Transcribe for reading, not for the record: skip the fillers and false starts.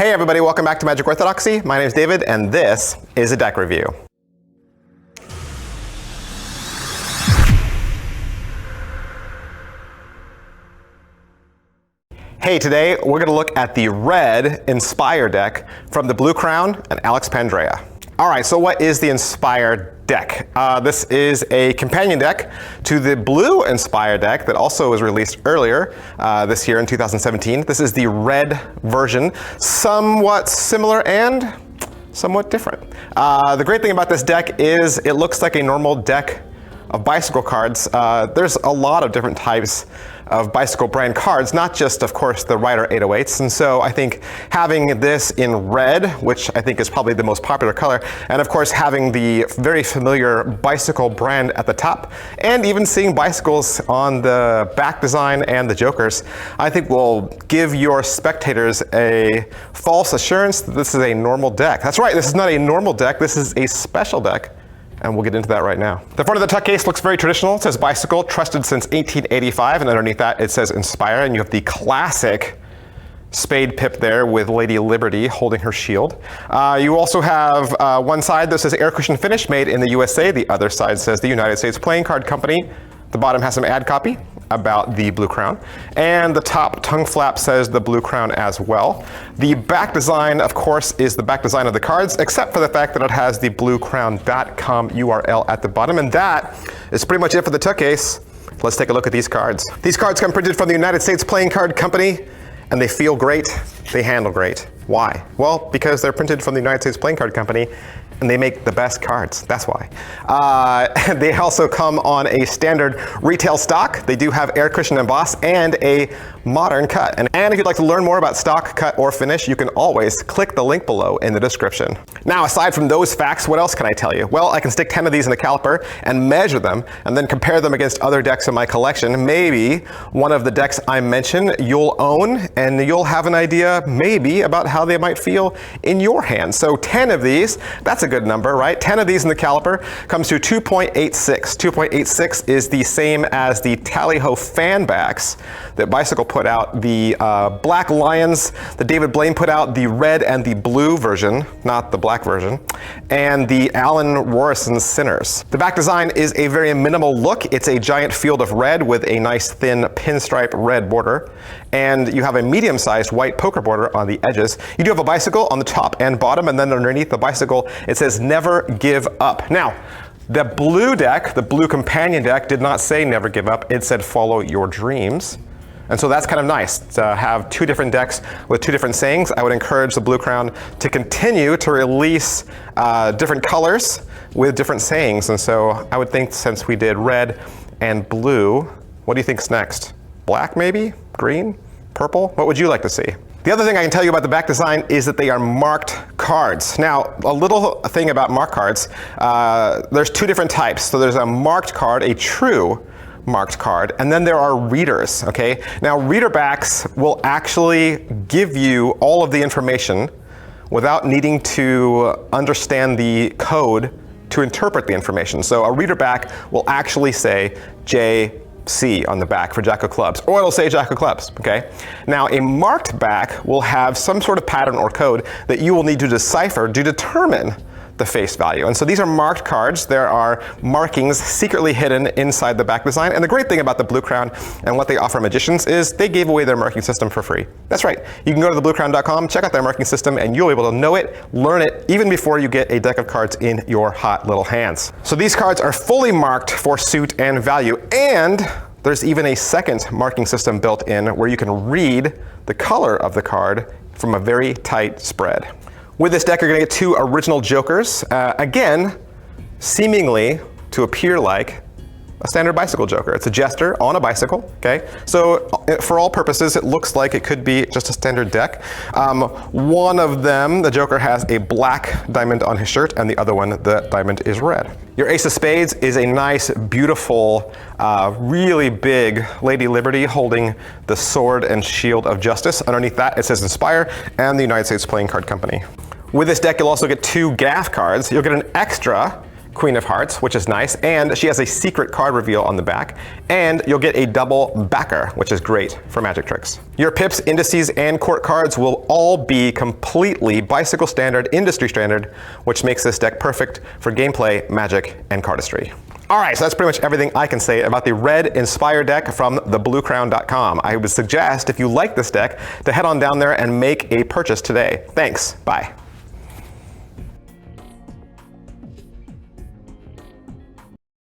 Hey everybody, welcome back to Magic Orthodoxy. My name is David, and this is a deck review. Hey, today we're going to look at the red Inspire deck from the Blue Crown and Alex Pandrea. Alright, so what is the Inspire deck? This is a companion deck to the Blue Inspire deck that also was released earlier this year in 2017. This is the red version, somewhat similar and somewhat different. The great thing about this deck is it looks like a normal deck of bicycle cards. There's a lot of different types of bicycle brand cards, not just, of course, the Rider 808s. And so I think having this in red, which I think is probably the most popular color, and of course having the very familiar bicycle brand at the top, and even seeing bicycles on the back design and the jokers, I think will give your spectators a false assurance that this is a normal deck. That's right, this is not a normal deck, this is a special deck. And we'll get into that right now. The front of the tuck case looks very traditional. It says bicycle, trusted since 1885, and underneath that it says Inspire, and you have the classic spade pip there with Lady Liberty holding her shield. You also have one side that says air cushion finish, made in the USA. The other side says the United States Playing Card Company. The bottom has some ad copy about the Blue Crown. And the top tongue flap says the Blue Crown as well. The back design, of course, is the back design of the cards, except for the fact that it has the bluecrown.com URL at the bottom. And that is pretty much it for the tuck case. Let's take a look at these cards. These cards come printed from the United States Playing Card Company, and they feel great, they handle great. Why? Well, because they're printed from the United States Playing Card Company, and they make the best cards, that's why. They also come on a standard retail stock. They do have air cushion emboss and a modern cut. And if you'd like to learn more about stock, cut, or finish, you can always click the link below in the description. Now, aside from those facts, what else can I tell you? Well, I can stick 10 of these in a caliper and measure them, and then compare them against other decks in my collection. Maybe one of the decks I mention you'll own, and you'll have an idea, maybe, about how they might feel in your hand. So 10 of these, that's a good number, right? 10 of these in the caliper comes to 2.86. 2.86 is the same as the Tally-Ho fan backs that Bicycle put out. The Black Lions that David Blaine put out, the red and the blue version, not the black version, and the Alan Rorison Sinners. The back design is a very minimal look. It's a giant field of red with a nice thin pinstripe red border, and you have a medium-sized white poker border on the edges. You do have a bicycle on the top and bottom, and then underneath the bicycle it says never give up. Now, the blue deck, the blue companion deck, did not say never give up. It said follow your dreams. And so that's kind of nice to have two different decks with two different sayings. I would encourage the Blue Crown to continue to release different colors with different sayings. And so I would think, since we did red and blue, what do you think's next? Black maybe? Green? Purple? What would you like to see? The other thing I can tell you about the back design is that they are marked cards. Now, a little thing about marked cards, there's two different types. So there's a marked card, a true marked card, and then there are readers, okay? Now, reader backs will actually give you all of the information without needing to understand the code to interpret the information. So a reader back will actually say JC on the back for Jack of Clubs, or it'll say Jack of Clubs, okay? Now, a marked back will have some sort of pattern or code that you will need to decipher to determine the face value. And so these are marked cards. There are markings secretly hidden inside the back design. And the great thing about the Blue Crown and what they offer magicians is they gave away their marking system for free. That's right. You can go to thebluecrown.com, check out their marking system, and you'll be able to know it, learn it, even before you get a deck of cards in your hot little hands. So these cards are fully marked for suit and value. And there's even a second marking system built in where you can read the color of the card from a very tight spread. With this deck, you're going to get two original jokers, again, seemingly to appear like a standard bicycle joker. It's a jester on a bicycle, okay? So for all purposes, it looks like it could be just a standard deck. One of them, the joker, has a black diamond on his shirt, and the other one, the diamond is red. Your ace of spades is a nice, beautiful, really big Lady Liberty holding the sword and shield of justice. Underneath that, it says Inspire and the United States Playing Card Company. With this deck, you'll also get two gaff cards. You'll get an extra Queen of Hearts, which is nice, and she has a secret card reveal on the back, and you'll get a double backer, which is great for magic tricks. Your pips, indices, and court cards will all be completely bicycle standard, industry standard, which makes this deck perfect for gameplay, magic, and cardistry. Alright, so that's pretty much everything I can say about the red Inspire deck from thebluecrown.com. I would suggest, if you like this deck, to head on down there and make a purchase today. Thanks. Bye.